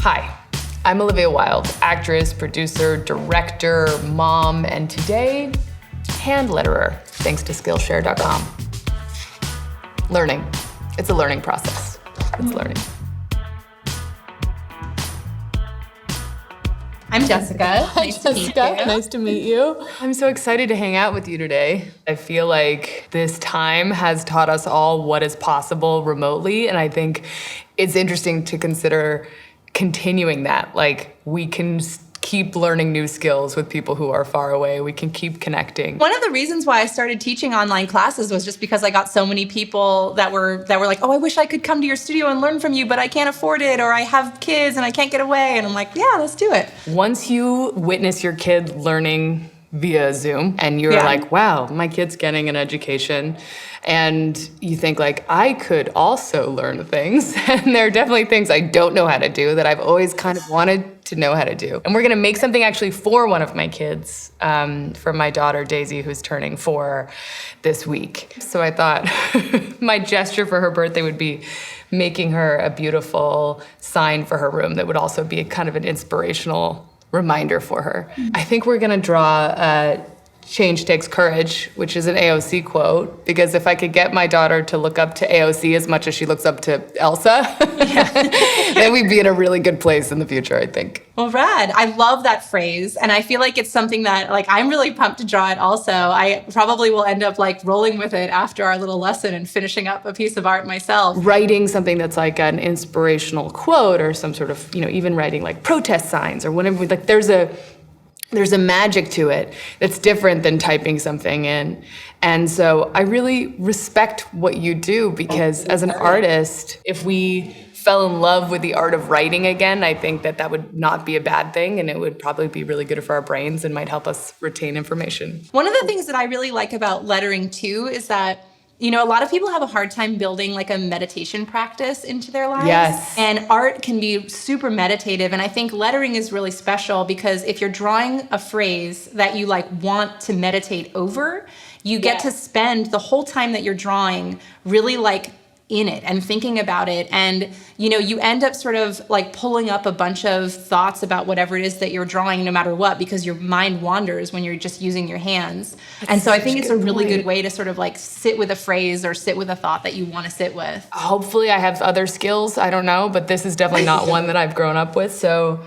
Hi, I'm Olivia Wilde, actress, producer, director, mom, and today, hand letterer, thanks to Skillshare.com. Learning. It's a learning process. It's learning. I'm Jessica. Nice to meet you. Nice to meet you. I'm so excited to hang out with you today. I feel like this time has taught us all what is possible remotely, and I think it's interesting to consider continuing that. Like, we can keep learning new skills with people who are far away. We can keep connecting. One of the reasons why I started teaching online classes was just because I got so many people that were like, oh, I wish I could come to your studio and learn from you, but I can't afford it, or I have kids and I can't get away. And I'm like, yeah, let's do it. Once you witness your kid learning via Zoom and you're like, wow, my kid's getting an education, and you think like, I could also learn things. And there are definitely things I don't know how to do that I've always kind of wanted to know how to do. And we're gonna make something actually for one of my kids, for my daughter Daisy, who's turning 4 this week. So I thought my gesture for her birthday would be making her a beautiful sign for her room that would also be kind of an inspirational reminder for her. I think we're gonna draw Change Takes Courage, which is an AOC quote, because if I could get my daughter to look up to AOC as much as she looks up to Elsa, then we'd be in a really good place in the future, I think. Well, rad. I love that phrase. And I feel like it's something that, like, I'm really pumped to draw it also. I probably will end up, like, rolling with it after our little lesson and finishing up a piece of art myself. Writing something that's like an inspirational quote or some sort of, even writing, like, protest signs or whatever, like, there's a magic to it that's different than typing something in. And so I really respect what you do, because as an artist, if we fell in love with the art of writing again, I think that would not be a bad thing, and it would probably be really good for our brains and might help us retain information. One of the things that I really like about lettering too is that a lot of people have a hard time building like a meditation practice into their lives. Yes. And art can be super meditative. And I think lettering is really special because if you're drawing a phrase that you like want to meditate over, you get to spend the whole time that you're drawing really like in it and thinking about it. And, you end up sort of like pulling up a bunch of thoughts about whatever it is that you're drawing, no matter what, because your mind wanders when you're just using your hands. And so I think it's a really good way to sort of like sit with a phrase or sit with a thought that you want to sit with. Hopefully I have other skills, I don't know, but this is definitely not one that I've grown up with. So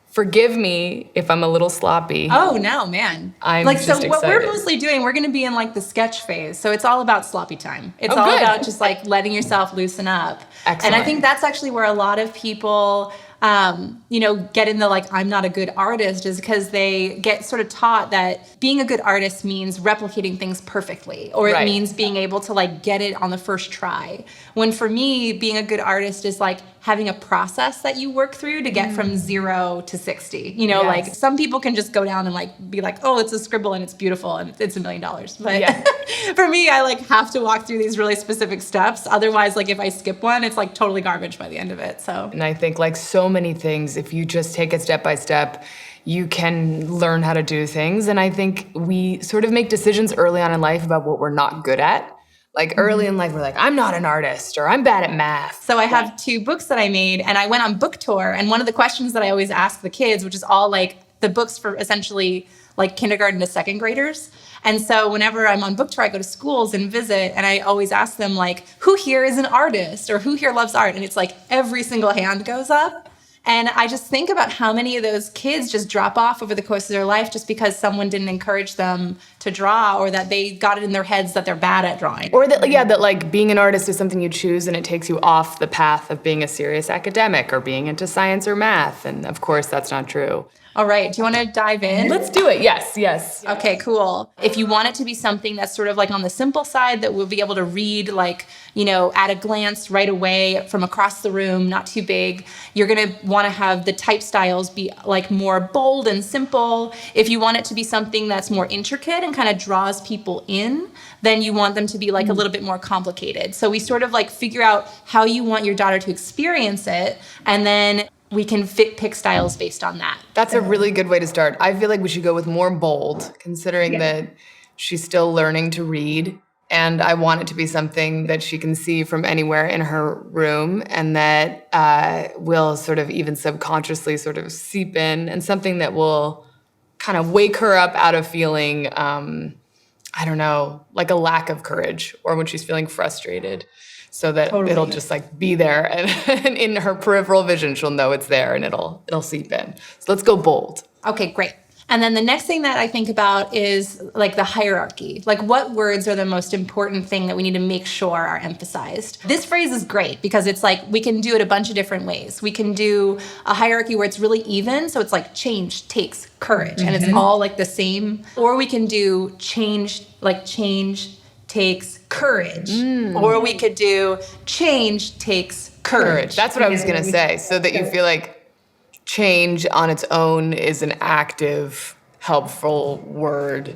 forgive me if I'm a little sloppy. Oh, no, man. I'm like, just so excited. What we're mostly doing, we're going to be in like the sketch phase. So it's all about sloppy time. It's all about just like letting yourself loosen up. Excellent. And I think that's actually where a lot of people, get in the like, I'm not a good artist, is because they get sort of taught that being a good artist means replicating things perfectly, or it means being able to like get it on the first try. When for me, being a good artist is like having a process that you work through to get from 0 to 60. Like some people can just go down and like be like, oh, it's a scribble and it's beautiful and it's $1 million. But for me, I like have to walk through these really specific steps. Otherwise, like if I skip one, it's like totally garbage by the end of it. So, and I think like so many things, if you just take it step by step, you can learn how to do things. And I think we sort of make decisions early on in life about what we're not good at. Like early in life, we're like, I'm not an artist, or I'm bad at math. So I have 2 books that I made, and I went on book tour. And one of the questions that I always ask the kids, which is all like the books for essentially like kindergarten to 2nd graders. And so whenever I'm on book tour, I go to schools and visit, and I always ask them like, who here is an artist, or who here loves art? And it's like every single hand goes up. And I just think about how many of those kids just drop off over the course of their life just because someone didn't encourage them to draw, or that they got it in their heads that they're bad at drawing. Or that like being an artist is something you choose and it takes you off the path of being a serious academic or being into science or math. And of course, that's not true. All right, do you want to dive in? Let's do it, yes. Okay, cool. If you want it to be something that's sort of like on the simple side that we'll be able to read like, at a glance right away from across the room, not too big, you're going to want to have the type styles be like more bold and simple. If you want it to be something that's more intricate and kind of draws people in, then you want them to be like a little bit more complicated. So we sort of like figure out how you want your daughter to experience it, and then we can pick styles based on that. That's a really good way to start. I feel like we should go with more bold, considering that she's still learning to read And I want it to be something that she can see from anywhere in her room and that will sort of even subconsciously sort of seep in, and something that will kind of wake her up out of feeling, I don't know, like a lack of courage, or when she's feeling frustrated, so that it'll just like be there, and in her peripheral vision, she'll know it's there, and it'll seep in. So let's go bold. Okay, great. And then the next thing that I think about is like the hierarchy. Like, what words are the most important thing that we need to make sure are emphasized? This phrase is great because it's like we can do it a bunch of different ways. We can do a hierarchy where it's really even. So it's like change takes courage and it's all like the same. Or we can do change takes courage. Or we could do change takes courage. That's what I was going to say. So that you feel like change on its own is an active, helpful word,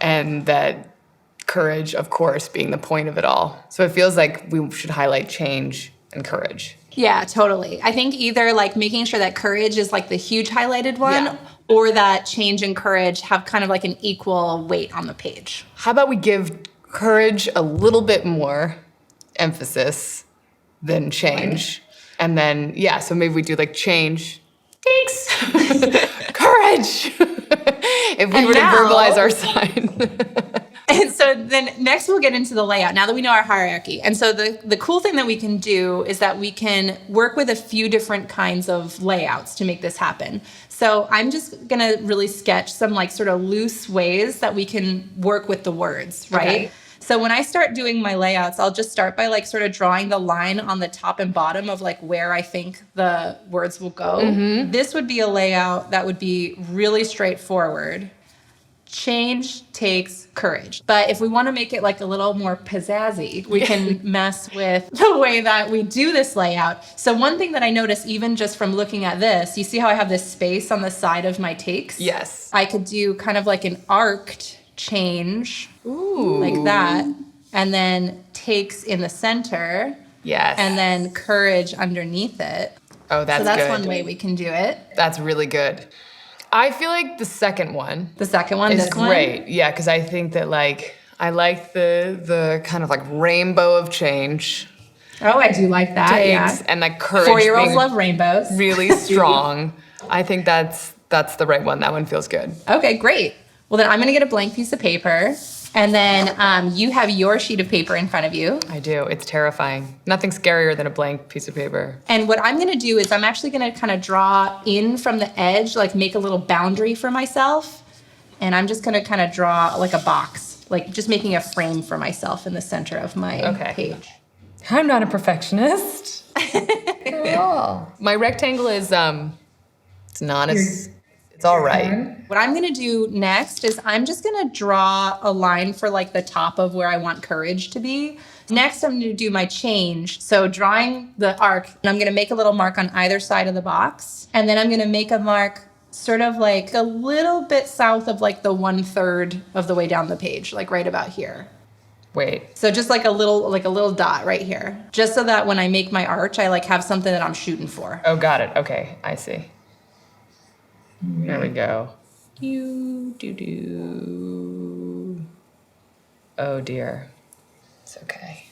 and that courage, of course, being the point of it all. So it feels like we should highlight change and courage. Yeah, totally. I think either like making sure that courage is like the huge highlighted one, or that change and courage have kind of like an equal weight on the page. How about we give courage a little bit more emphasis than change? And then, so maybe we do like change takes courage. If we were to verbalize our sign. And so then next we'll get into the layout, now that we know our hierarchy. And so the cool thing that we can do is that we can work with a few different kinds of layouts to make this happen. So I'm just going to really sketch some like sort of loose ways that we can work with the words, right? Okay. So when I start doing my layouts, I'll just start by like sort of drawing the line on the top and bottom of like where I think the words will go. This would be a layout that would be really straightforward. Change takes courage. But if we want to make it like a little more pizzazzy, we can mess with the way that we do this layout. So one thing that I noticed even just from looking at this, you see how I have this space on the side of my takes? Yes. I could do kind of like an arced change. Ooh. Like that. And then takes in the center. Yes. And then courage underneath it. Oh, that's good. So that's one way we can do it. That's really good. I feel like the second one. The second one, is great. Yeah, because I think that like I like the kind of like rainbow of change. Oh, I do like that. Takes, and like courage. 4-year-olds love rainbows. Really strong. I think that's the right one. That one feels good. Okay, great. Well, then I'm going to get a blank piece of paper. And then you have your sheet of paper in front of you. I do. It's terrifying. Nothing scarier than a blank piece of paper. And what I'm going to do is I'm actually going to kind of draw in from the edge, like make a little boundary for myself. And I'm just going to kind of draw like a box, like just making a frame for myself in the center of my page. I'm not a perfectionist at all. My rectangle is, it's not as... It's all right. What I'm going to do next is I'm just going to draw a line for like the top of where I want courage to be. Next, I'm going to do my change. So drawing the arc, and I'm going to make a little mark on either side of the box. And then I'm going to make a mark sort of like a little bit south of like the 1/3 of the way down the page, like right about here. Wait. So just like a little dot right here. Just so that when I make my arch, I like have something that I'm shooting for. Oh, got it. Okay, I see. There we go. Oh dear. It's okay.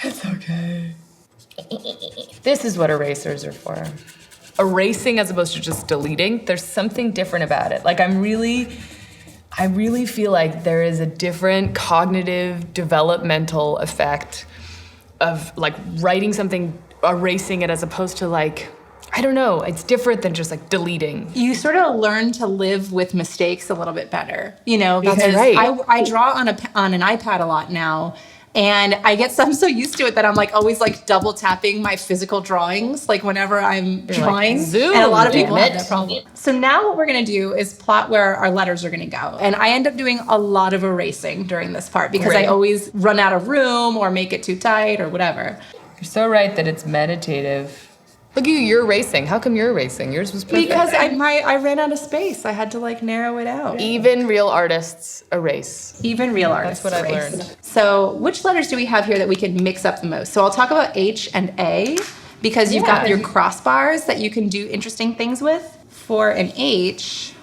It's okay. This is what erasers are for. Erasing as opposed to just deleting, there's something different about it. Like I really feel like there is a different cognitive developmental effect of like writing something, erasing it as opposed to like, I don't know, it's different than just like deleting. You sort of learn to live with mistakes a little bit better, you know, because right. I draw on an iPad a lot now, and I'm so used to it that I'm like always like double tapping my physical drawings, like whenever I'm drawing. Like, zoom, and a lot of people have that problem. So now what we're gonna do is plot where our letters are gonna go. And I end up doing a lot of erasing during this part because I always run out of room or make it too tight or whatever. You're so right that it's meditative. Look at you, you're erasing. How come you're erasing? Yours was perfect. Because I ran out of space. I had to like narrow it out. Even real artists erase. Even real artists That's what erase. I've learned. So which letters do we have here that we can mix up the most? So I'll talk about H and A because you've got your crossbars that you can do interesting things with. For an H,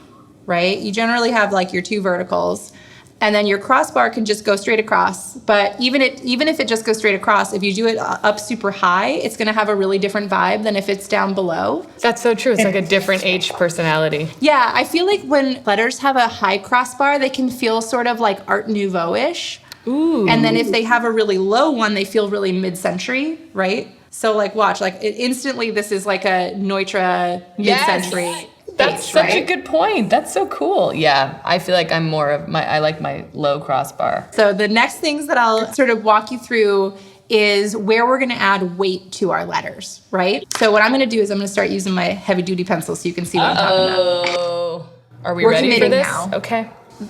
right, you generally have like your two verticals. And then your crossbar can just go straight across. But even if it just goes straight across, if you do it up super high, it's going to have a really different vibe than if it's down below. That's so true. It's like a different H personality. Yeah, I feel like when letters have a high crossbar, they can feel sort of like Art Nouveau-ish. Ooh. And then if they have a really low one, they feel really mid-century, right? So like watch, like instantly this is like a Neutra mid-century. Yes. That's H, such right? a good point. That's so cool. Yeah, I feel like I like my low crossbar. So the next things that I'll sort of walk you through is where we're going to add weight to our letters, right? So what I'm going to do is I'm going to start using my heavy duty pencil so you can see what I'm talking about. Oh, are we We're ready for committing this? now. Okay.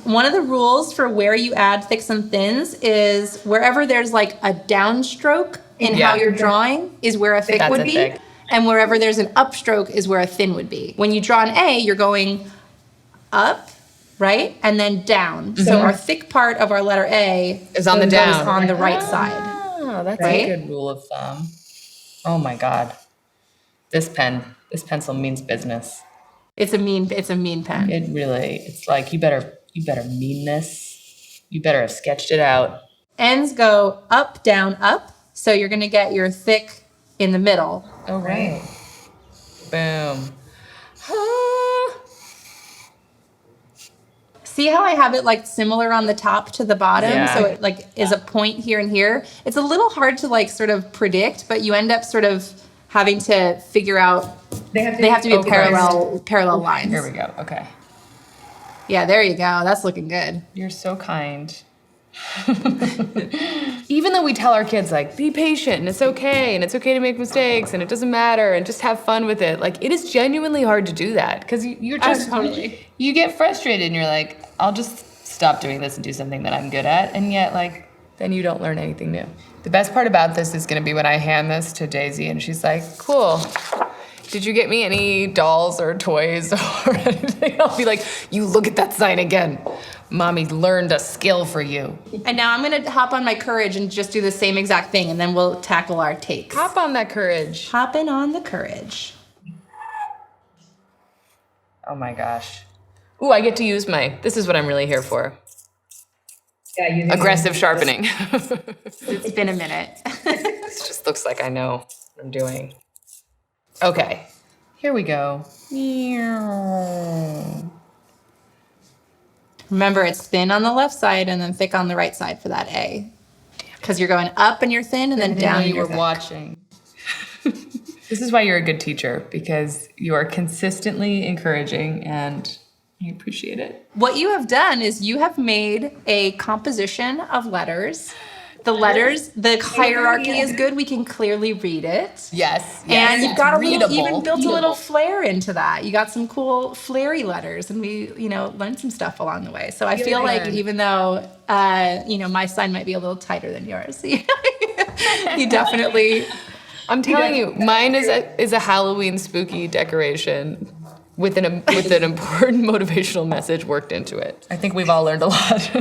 One of the rules for where you add thicks and thins is wherever there's like a downstroke in how you're drawing is where a thick would be. Thick. And wherever there's an upstroke is where a thin would be. When you draw an A, you're going up, right? And then down. So our thick part of our letter A is on the goes down. on the right side. Oh, that's right? a good rule of thumb. Oh my God. This pencil means business. It's a mean pen. It's like you better mean this. You better have sketched it out. Ends go up, down, up. So you're gonna get your thick in the middle. Oh, right. Boom. See how I have it like similar on the top to the bottom? Yeah. So it like is a point here and here. It's a little hard to like sort of predict, but you end up sort of having to figure out they have to be parallel lines. Here we go. Okay. Yeah, there you go. That's looking good. You're so kind. Even though we tell our kids like be patient and it's okay to make mistakes and it doesn't matter and just have fun with it, like it is genuinely hard to do that because you're just you get frustrated and you're like, I'll just stop doing this and do something that I'm good at, and yet like then you don't learn anything new. The best part about this is going to be when I hand this to Daisy and she's like, cool, did you get me any dolls or toys or anything? I'll be like, you look at that sign again. Mommy learned a skill for you. And now I'm going to hop on my courage and just do the same exact thing, and then we'll tackle our takes. Hop on that courage. Hopping on the courage. Oh my gosh. Ooh, I get to use this is what I'm really here for. Yeah, aggressive sharpening. It's been a minute. This just looks like I know what I'm doing. Okay, here we go. Remember, it's thin on the left side and then thick on the right side for that A. Because you're going up and you're thin, and then down you you're were thick. watching. This is why you're a good teacher, because you are consistently encouraging, and I appreciate it. What you have done is you have made a composition of letters. The letters, the hierarchy is good. We can clearly read it. Yes. And you've got Readable. even built a little flair into that. You got some cool flary letters, and we, learned some stuff along the way. So I feel like even though, my sign might be a little tighter than yours, you definitely. I'm telling you, mine is a Halloween spooky decoration with an important motivational message worked into it. I think we've all learned a lot.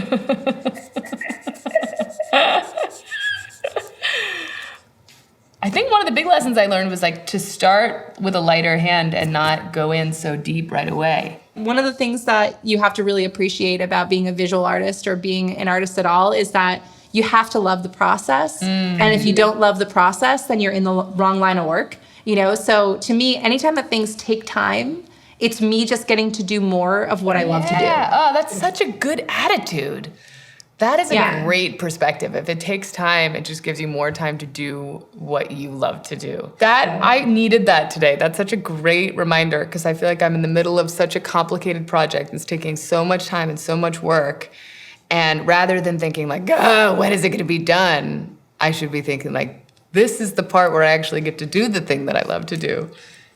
I think one of the big lessons I learned was like to start with a lighter hand and not go in so deep right away. One of the things that you have to really appreciate about being a visual artist or being an artist at all is that you have to love the process. Mm-hmm. And if you don't love the process, then you're in the wrong line of work. So to me, anytime that things take time, it's me just getting to do more of what I love to do. Oh, that's such a good attitude. That is a great perspective. If it takes time, it just gives you more time to do what you love to do. I needed that today. That's such a great reminder, because I feel like I'm in the middle of such a complicated project. It's taking so much time and so much work. And rather than thinking like, when is it going to be done? I should be thinking like, this is the part where I actually get to do the thing that I love to do.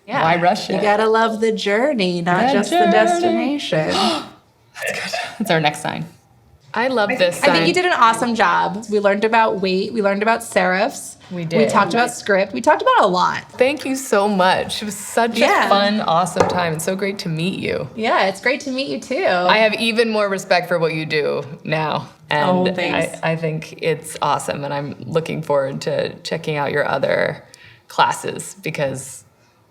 Yeah. Why rush it? You got to love the journey, not just the destination. That's good. That's our next sign. I love this sign. I think you did an awesome job. We learned about weight. We learned about serifs. We did. We talked about script. We talked about a lot. Thank you so much. It was such a fun, awesome time. It's so great to meet you. Yeah, it's great to meet you too. I have even more respect for what you do now. And thanks. I think it's awesome. And I'm looking forward to checking out your other classes because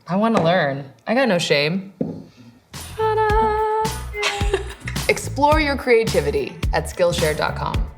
I want to learn. I got no shame. Ta-da! Explore Explore your creativity at Skillshare.com.